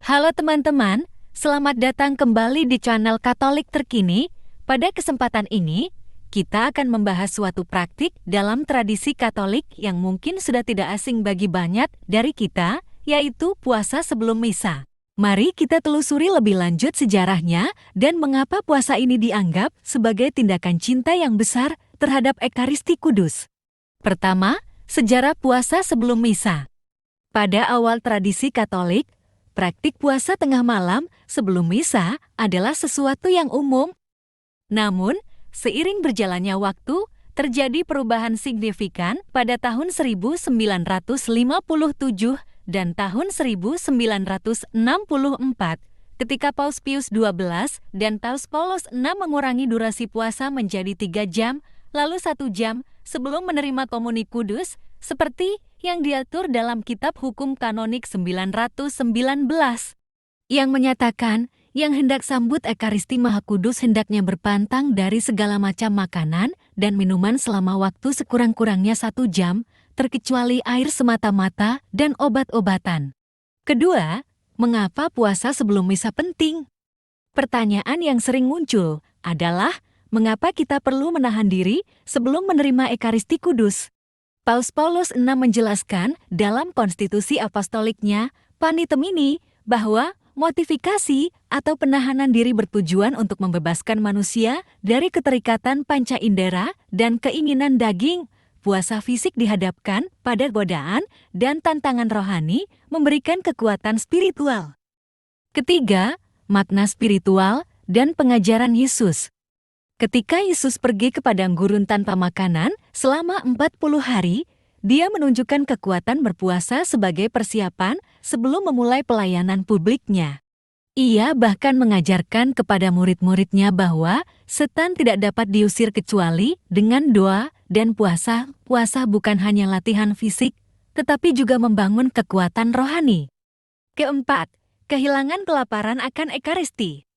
Halo teman-teman, selamat datang kembali di channel Katolik Terkini. Pada kesempatan ini, kita akan membahas suatu praktik dalam tradisi Katolik yang mungkin sudah tidak asing bagi banyak dari kita, yaitu puasa sebelum misa. Mari kita telusuri lebih lanjut sejarahnya dan mengapa puasa ini dianggap sebagai tindakan cinta yang besar terhadap Ekaristi Kudus. Pertama, sejarah puasa sebelum misa. Pada awal tradisi Katolik, praktik puasa tengah malam sebelum misa adalah sesuatu yang umum. Namun, seiring berjalannya waktu, terjadi perubahan signifikan pada tahun 1957 dan tahun 1964, ketika Paus Pius XII dan Paus Paulus VI mengurangi durasi puasa menjadi 3 jam, lalu 1 jam sebelum menerima komuni kudus, seperti yang diatur dalam Kitab Hukum Kanonik 919, yang menyatakan yang hendak sambut Ekaristi Maha Kudus hendaknya berpantang dari segala macam makanan dan minuman selama waktu sekurang-kurangnya 1 jam, terkecuali air semata-mata dan obat-obatan. Kedua, mengapa puasa sebelum misa penting? Pertanyaan yang sering muncul adalah, mengapa kita perlu menahan diri sebelum menerima Ekaristi Kudus? Paus Paulus VI menjelaskan dalam konstitusi apostoliknya, Panitem ini, bahwa mortifikasi atau penahanan diri bertujuan untuk membebaskan manusia dari keterikatan panca indera dan keinginan daging. Puasa fisik dihadapkan pada godaan dan tantangan rohani, memberikan kekuatan spiritual. Ketiga, makna spiritual dan pengajaran Yesus. Ketika Yesus pergi ke padang gurun tanpa makanan selama 40 hari, dia menunjukkan kekuatan berpuasa sebagai persiapan sebelum memulai pelayanan publiknya. Ia bahkan mengajarkan kepada murid-muridnya bahwa setan tidak dapat diusir kecuali dengan doa dan puasa. Puasa bukan hanya latihan fisik, tetapi juga membangun kekuatan rohani. Keempat, kehilangan kelaparan akan Ekaristi.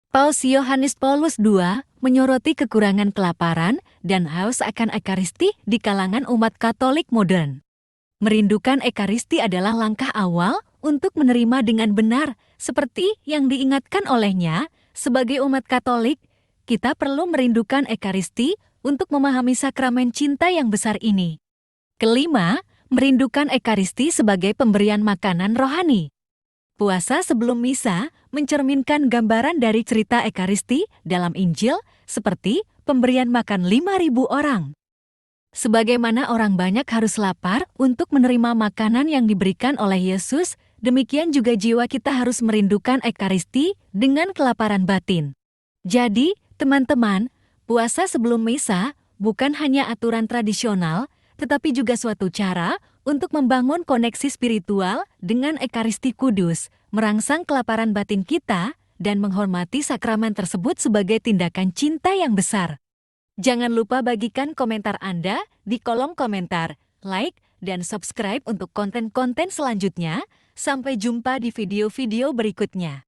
Paus Yohanes Paulus II menyoroti kekurangan kelaparan dan haus akan Ekaristi di kalangan umat Katolik modern. Merindukan Ekaristi adalah langkah awal untuk menerima dengan benar, seperti yang diingatkan olehnya. Sebagai umat Katolik, kita perlu merindukan Ekaristi untuk memahami sakramen cinta yang besar ini. Kelima, merindukan Ekaristi sebagai pemberian makanan rohani. Puasa sebelum misa mencerminkan gambaran dari cerita Ekaristi dalam Injil, seperti pemberian makan 5.000 orang. Sebagaimana orang banyak harus lapar untuk menerima makanan yang diberikan oleh Yesus, demikian juga jiwa kita harus merindukan Ekaristi dengan kelaparan batin. Jadi, teman-teman, puasa sebelum misa bukan hanya aturan tradisional, tetapi juga suatu cara untuk membangun koneksi spiritual dengan Ekaristi Kudus, merangsang kelaparan batin kita, dan menghormati sakramen tersebut sebagai tindakan cinta yang besar. Jangan lupa bagikan komentar Anda di kolom komentar, like, dan subscribe untuk konten-konten selanjutnya. Sampai jumpa di video-video berikutnya.